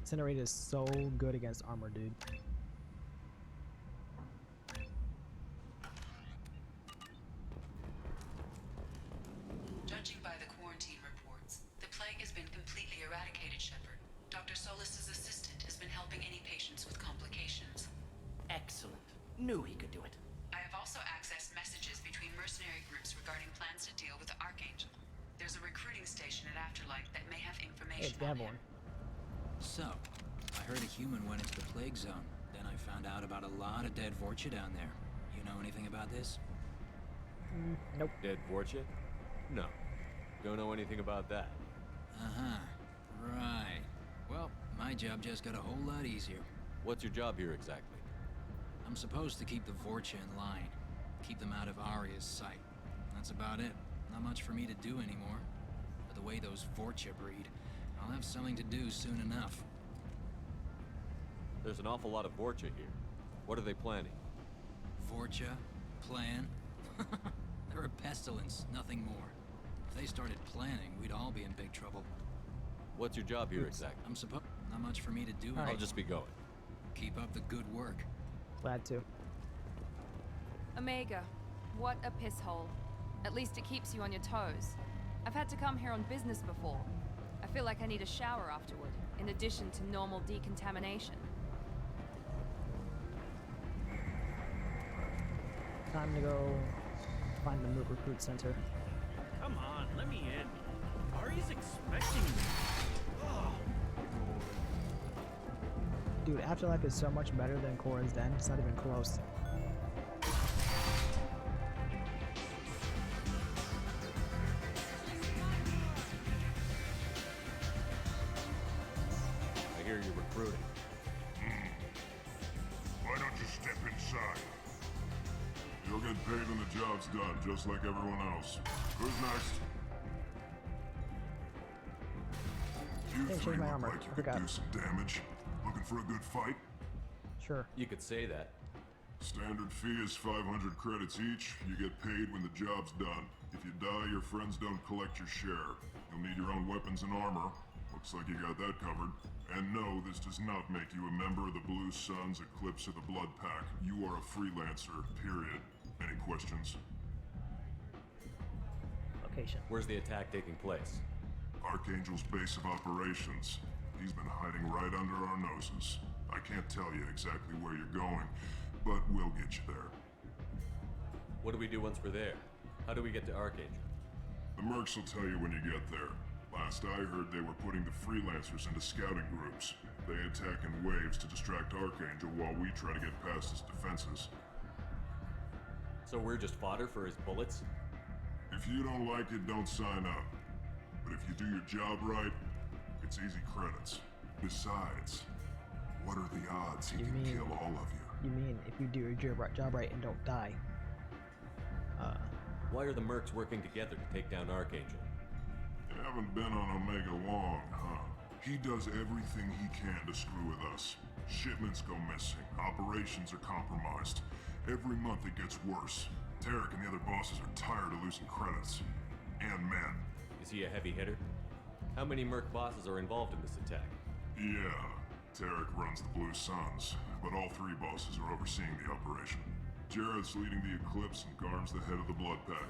Mercenary is so good against armor, dude. Judging by the quarantine reports, the plague has been completely eradicated, Shepard. Dr. Solis's assistant has been helping any patients with complications. Excellent. Knew he could do it. I have also accessed messages between mercenary groups regarding plans to deal with the Archangel. There's a recruiting station at Afterlife that may have information on him. So, I heard a human went into the plague zone. Then I found out about a lot of dead Vorcha down there. You know anything about this? Nope. Dead Vorcha? No. Don't know anything about that. Uh-huh. Right. Well, my job just got a whole lot easier. What's your job here exactly? I'm supposed to keep the Vorcha in line. Keep them out of Arya's sight. That's about it. Not much for me to do anymore. But the way those Vorcha breed, I'll have something to do soon enough. There's an awful lot of Vorcha here. What are they planning? Vorcha? Plan? They're a pestilence, nothing more. If they started planning, we'd all be in big trouble. What's your job here exactly? I'm supposed... Not much for me to do. I'll just be going. Keep up the good work. Glad to. Omega, what a piss hole. At least it keeps you on your toes. I've had to come here on business before. I feel like I need a shower afterward, in addition to normal decontamination. Time to go find the Merc recruit center. Come on, let me in. Ari's expecting me. Dude, Afterlife is so much better than Korra's Den. It's not even close. I hear you're recruiting. Why don't you step inside? You'll get paid when the job's done, just like everyone else. Who's next? You Hey, three change my look armor. like you I could forgot. do some damage. Looking for a good fight? Sure. You could say that. Standard fee is 500 credits each. You get paid when the job's done. If you die, your friends don't collect your share. You'll need your own weapons and armor. Looks like you got that covered. And no, this does not make you a member of the Blue Suns, Eclipse, or the Blood Pack. You are a freelancer, period. Any questions? Location. Where's the attack taking place? Archangel's base of operations. He's been hiding right under our noses. I can't tell you exactly where you're going, but we'll get you there. What do we do once we're there? How do we get to Archangel? The Mercs will tell you when you get there. Last I heard, they were putting the freelancers into scouting groups. They attack in waves to distract Archangel while we try to get past his defenses. So we're just fodder for his bullets? If you don't like it, don't sign up. But if you do your job right, it's easy credits. Besides, what are the odds he can kill all of you? You mean if you do your job right and don't die? Why are the Mercs working together to take down Archangel? You haven't been on Omega long, huh? He does everything he can to screw with us. Shipments go missing, operations are compromised. Every month it gets worse. Tarek and the other bosses are tired of losing credits. And men. Is he a heavy hitter? How many Merc bosses are involved in this attack? Yeah, Tarek runs the Blue Suns, but all three bosses are overseeing the operation. Jared's leading the Eclipse and Garm's the head of the Blood Pack.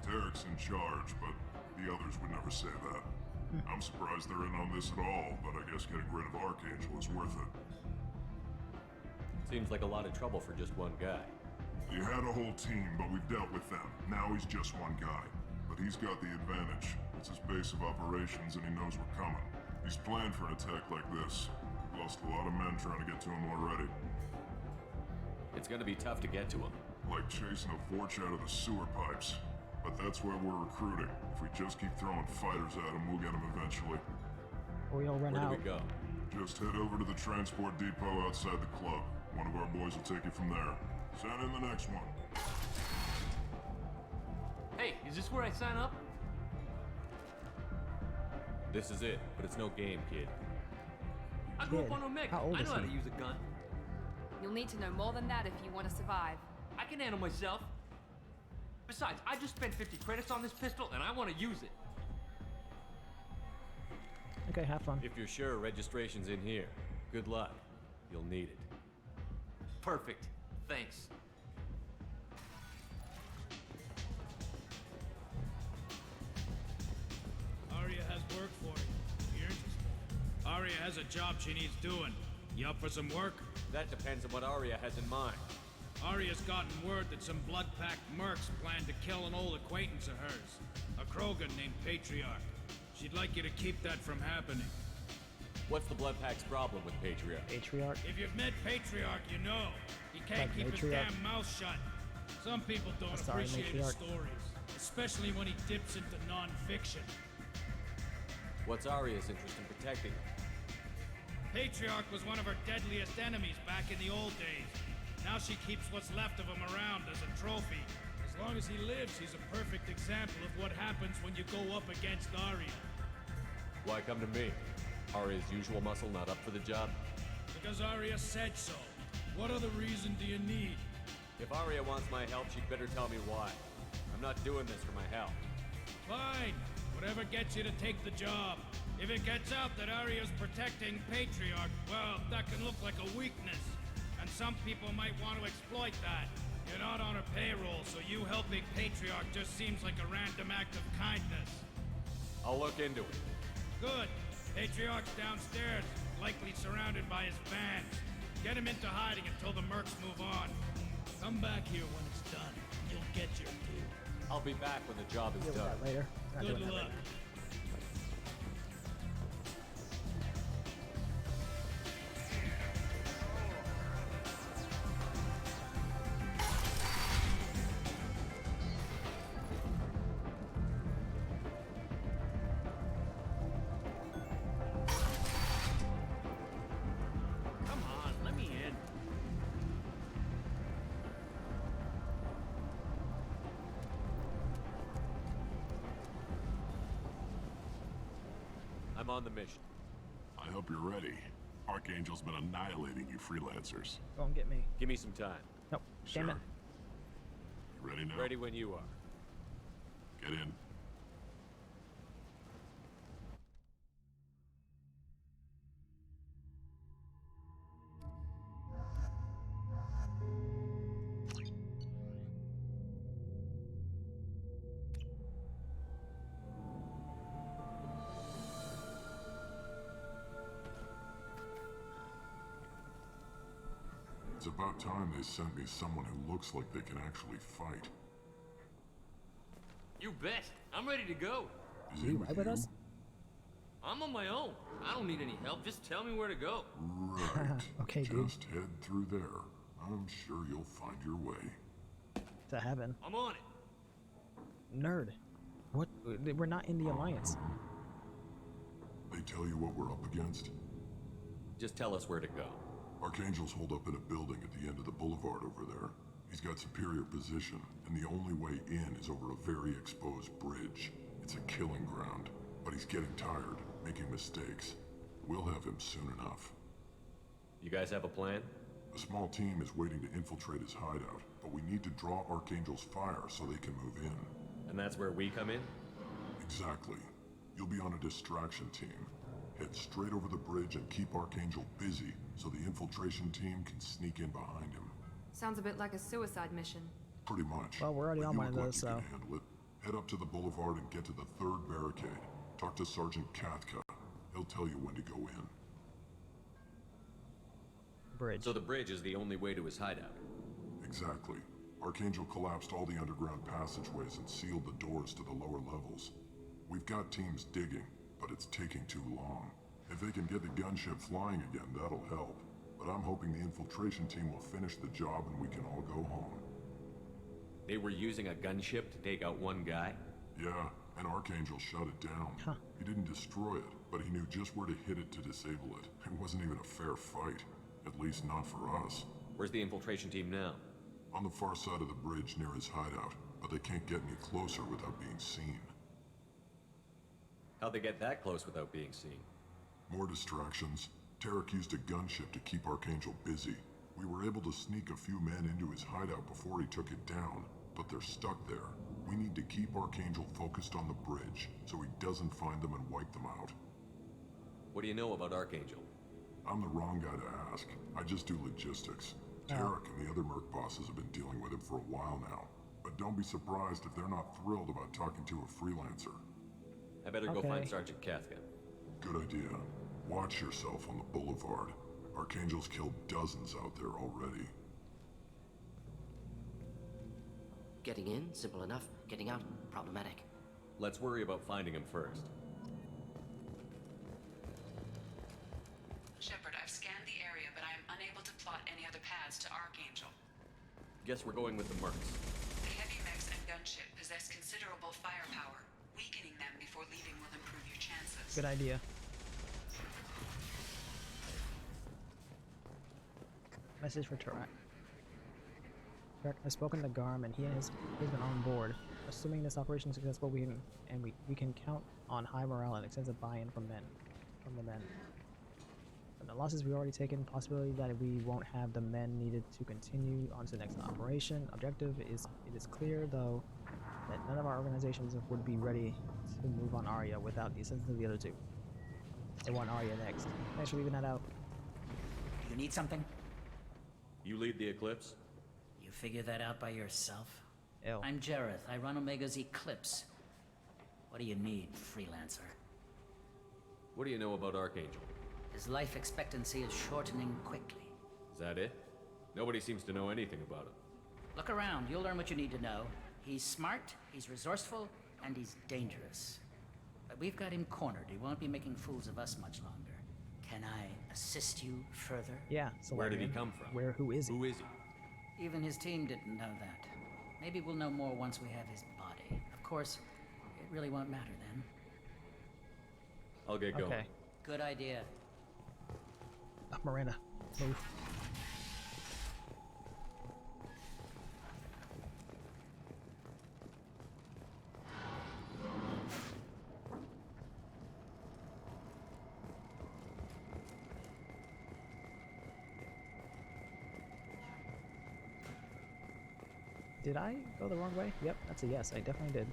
Tarek's in charge, but the others would never say that. I'm surprised they're in on this at all, but I guess getting rid of Archangel is worth it. Seems like a lot of trouble for just one guy. He had a whole team, but we've dealt with them. Now he's just one guy. But he's got the advantage. It's his base of operations and he knows we're coming. He's planned for an attack like this. Lost a lot of men trying to get to him already. It's gonna be tough to get to him. Like chasing a Vorch out of the sewer pipes. But that's where we're recruiting. If we just keep throwing fighters at him, we'll get him eventually. Or you'll run Where out. do we go? Just head over to the transport depot outside the club. One of our boys will take you from there. Send in the next one. Hey, is this where I sign up? This is it, but it's no game, kid. I grew Kid, up on Omega. how old I is know how to he? use a gun. You'll need to know more than that if you want to survive. I can handle myself. Besides, I just spent 50 credits on this pistol and I want to use it. Okay, have fun. If you're sure, registration's in here. Good luck. You'll need it. Perfect. Thanks. Arya has work for you. You interested? Arya has a job she needs doing. You up for some work? That depends on what Arya has in mind. Arya's gotten word that some blood-packed mercs plan to kill an old acquaintance of hers. A Krogan named Patriarch. She'd like you to keep that from happening. What's the Blood Pack's problem with Patriarch? Patriarch. If you've met Patriarch, you know. He can't Like keep his Matriarch? damn mouth shut. Some people don't Sorry, appreciate his Matriarch. stories. Especially when he dips into non-fiction. What's Arya's interest in protecting him? Patriarch was one of her deadliest enemies back in the old days. Now she keeps what's left of him around as a trophy. As long as he lives, he's a perfect example of what happens when you go up against Arya. Why come to me? Arya's usual muscle not up for the job? Because Arya said so. What other reason do you need? If Arya wants my help, she'd better tell me why. I'm not doing this for my help. Fine. Whatever gets you to take the job. If it gets out that Arya's protecting Patriarch, well, that can look like a weakness. And some people might want to exploit that. You're not on her payroll, so you helping Patriarch just seems like a random act of kindness. I'll look into it. Good. Patriarch's downstairs, likely surrounded by his fans. Get him into hiding until the mercs move on. Come back here when it's done. You'll get your due. I'll be back when the job is Deal with done. that later. Not Good doing that luck. right now. Come on, let me in. I'm on the mission. I hope you're ready. Archangel's been annihilating you freelancers. Go and get me. Give me some time. Nope. Damn it. You ready now? Ready when you are. Get in. It's about time they sent me someone who looks like they can actually fight. You bet. I'm ready to go. Is You he ride with us? I'm on my own. I don't need any help. Just tell me where to go. Right. Okay, dude. Just head through there. I'm sure you'll find your way. To heaven. I'm on it. Nerd. What? We're not in the Alliance. They tell you what we're up against? Just tell us where to go. Archangel's holed up in a building at the end of the boulevard over there. He's got superior position, and the only way in is over a very exposed bridge. It's a killing ground, but he's getting tired, making mistakes. We'll have him soon enough. You guys have a plan? A small team is waiting to infiltrate his hideout, but we need to draw Archangel's fire so they can move in. And that's where we come in? Exactly. You'll be on a distraction team. Head straight over the bridge and keep Archangel busy so the infiltration team can sneak in behind him. Sounds a bit like a suicide mission. Pretty much. Well, we're already But on you one of look like those, you so. can handle it. Head up to the boulevard and get to the third barricade. Talk to Sergeant Cathka. He'll tell you when to go in. Bridge. So the bridge is the only way to his hideout. Exactly. Archangel collapsed all the underground passageways and sealed the doors to the lower levels. We've got teams digging, but it's taking too long. If they can get the gunship flying again, that'll help. But I'm hoping the infiltration team will finish the job and we can all go home. They were using a gunship to take out one guy? Yeah, and Archangel shut it down. Huh. He didn't destroy it, but he knew just where to hit it to disable it. It wasn't even a fair fight. At least not for us. Where's the infiltration team now? On the far side of the bridge near his hideout, but they can't get any closer without being seen. How'd they get that close without being seen? More distractions. Tarek used a gunship to keep Archangel busy. We were able to sneak a few men into his hideout before he took it down, but they're stuck there. We need to keep Archangel focused on the bridge, so he doesn't find them and wipe them out. What do you know about Archangel? I'm the wrong guy to ask. I just do logistics. Tarek and the other Merc bosses have been dealing with him for a while now. But don't be surprised if they're not thrilled about talking to a freelancer. I better go find Sergeant Cathka. Good idea. Watch yourself on the boulevard. Archangel's killed dozens out there already. Getting in, simple enough. Getting out, problematic. Let's worry about finding him first. Shepard, I've scanned the area, but I am unable to plot any other paths to Archangel. Guess we're going with the Mercs. The heavy mechs and gunship possess considerable firepower. Weakening them before leaving will improve your chances. Good idea. Message for Turek. Turek, I've spoken to Garm and he's been on board. Assuming this operation is successful, we can count on high morale and extensive buy-in from the men. From the losses we've already taken, possibility that we won't have the men needed to continue on to the next operation. Objective is it is clear though that none of our organizations would be ready to move on Arya without the assistance of the other two. They want Arya next. Thanks for leaving that out. Do you need something? You lead the Eclipse? You figure that out by yourself? Ew. I'm Jareth. I run Omega's Eclipse. What do you need, freelancer? What do you know about Archangel? His life expectancy is shortening quickly. Is that it? Nobody seems to know anything about him. Look around. You'll learn what you need to know. He's smart, he's resourceful, and he's dangerous. But we've got him cornered. He won't be making fools of us much longer. Can I assist you further? Yeah, so Where did he come from? Who is he? Who is he? Even his team didn't know that. Maybe we'll know more once we have his body. Of course, it really won't matter then. I'll get going. Okay. Good idea. Miranda, move. Did I go the wrong way? Yep, that's a yes. I definitely did.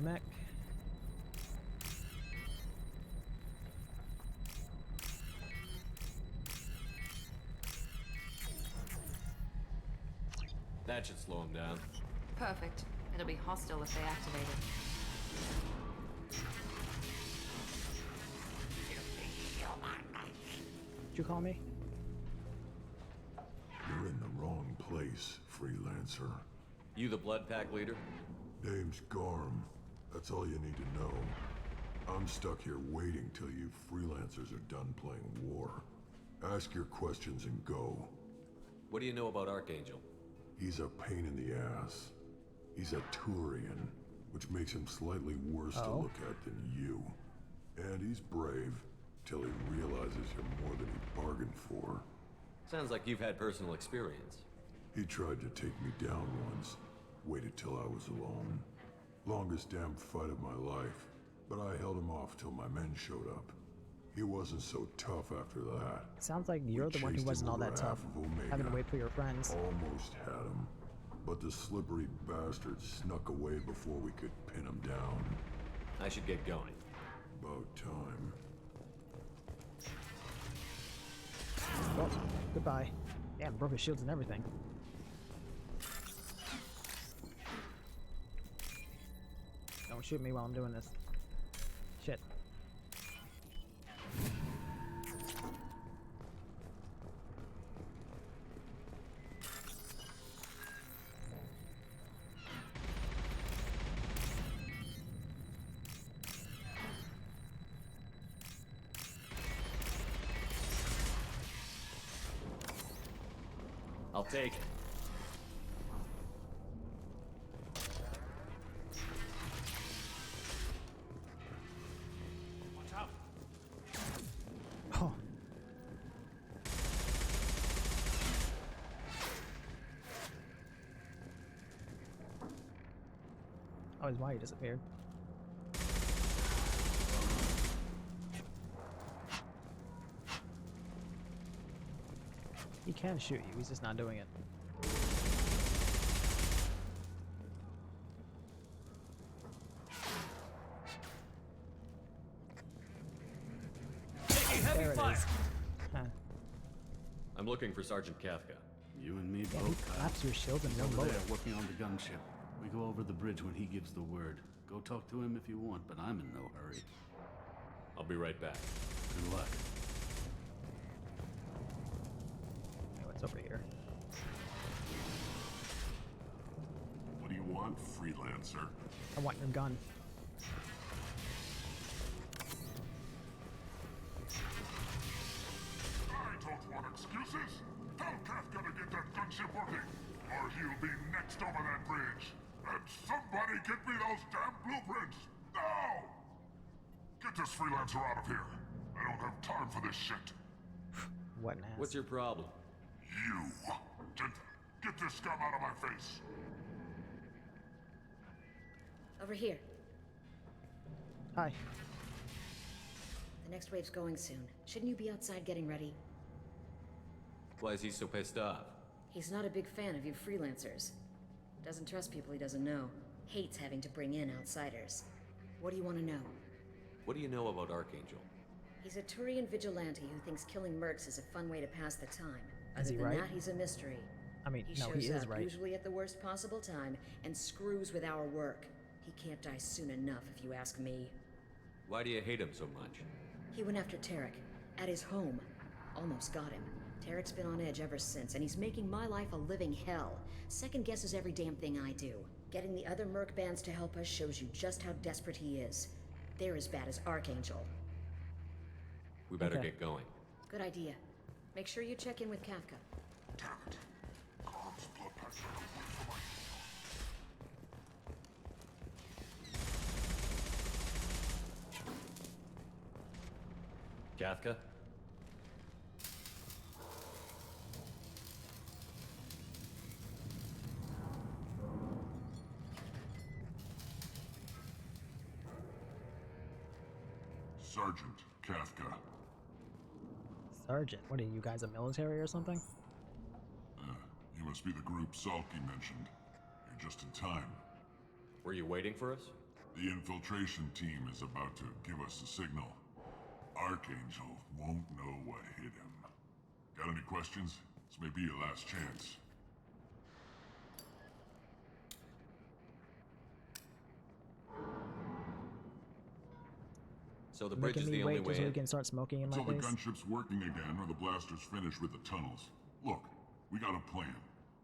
Mech. That should slow him down. Perfect. It'll be hostile if they activate it. Did you call me? You're in the wrong place, freelancer. You the Blood Pack leader? Name's Garm. That's all you need to know. I'm stuck here waiting till you freelancers are done playing war. Ask your questions and go. What do you know about Archangel? He's a pain in the ass. He's a Turian, which makes him slightly worse to look at than you. And he's brave, till he realizes you're more than he bargained for. Sounds like you've had personal experience. He tried to take me down once. Waited till I was alone. Longest damn fight of my life, but I held him off till my men showed up. He wasn't so tough after that. Sounds like you're the one who wasn't all that tough, having to wait for your friends. Almost had him, but the slippery bastard snuck away before we could pin him down. I should get going. About time. Well, goodbye. Damn, broke his shields and everything. Don't shoot me while I'm doing this. Shit. I'll take it. Watch out. Oh, Oh, his body disappeared. He can shoot you, he's just not doing it. There it is. Huh. I'm looking for Sergeant Cathka. You and me Yeah, he both, Kyle. collapsed your shields in He's one over bullet. there working on the gunship. We go over the bridge when he gives the word. Go talk to him if you want, but I'm in no hurry. I'll be right back. Good luck. Okay, what's over here? What do you want, freelancer? I want your gun. I don't want excuses. Tell Cathka to get that gunship working, or he'll be next over that bridge. And somebody get me those damn blueprints! Now! Get this freelancer out of here. I don't have time for this shit. What an ass. What's your problem? You! Get this scum out of my face! Over here. Hi. The next wave's going soon. Shouldn't you be outside getting ready? Why is he so pissed off? He's not a big fan of you freelancers. Doesn't trust people he doesn't know. Hates having to bring in outsiders. What do you want to know? What do you know about Archangel? He's a Turian vigilante who thinks killing mercs is a fun way to pass the time. Is Other he than right? that, he's a mystery. I mean, He no, shows he is up, right. usually at the worst possible time, and screws with our work. He can't die soon enough, if you ask me. Why do you hate him so much? He went after Tarek, at his home. Almost got him. Tarek's been on edge ever since, and he's making my life a living hell. Second guesses every damn thing I do. Getting the other merc bands to help us shows you just how desperate he is. They're as bad as Archangel. We better Okay. get going. Good idea. Make sure you check in with Cathka. Damn it. Carm's blood pressure away from my... Cathka? Sergeant Cathka. Sergeant, what are you guys, a military or something? You must be the group Salky mentioned. You're just in time. Were you waiting for us? The infiltration team is about to give us a signal. Archangel won't know what hit him. Got any questions? This may be your last chance. So the bridge is Making the me only wait way just so we in? can start smoking in my Until the face. gunship's working again or the blasters finish with the tunnels. Look, we got a plan.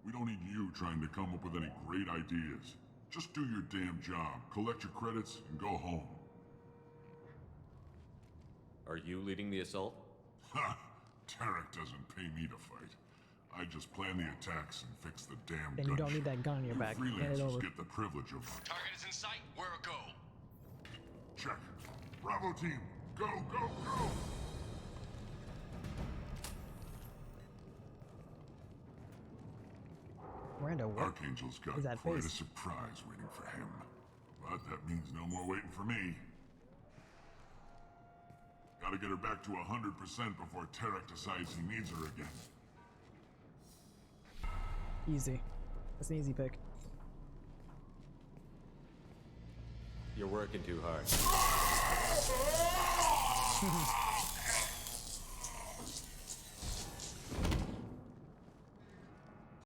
We don't need you trying to come up with any great ideas. Just do your damn job, collect your credits, and go home. Are you leading the assault? Ha! Tarek doesn't pay me to fight. I just plan the attacks and fix the damn Then you don't gunship. need that gun on your back. Hand it Freelancers over. get the privilege of... Target is in sight. Where a go? Check. Bravo team, go, go, go! Miranda, what Archangel's got is that quite a face? surprise waiting for him. But that means no more waiting for me. Gotta get her back to 100% before Tarek decides he needs her again. Easy. That's an easy pick. You're working too hard.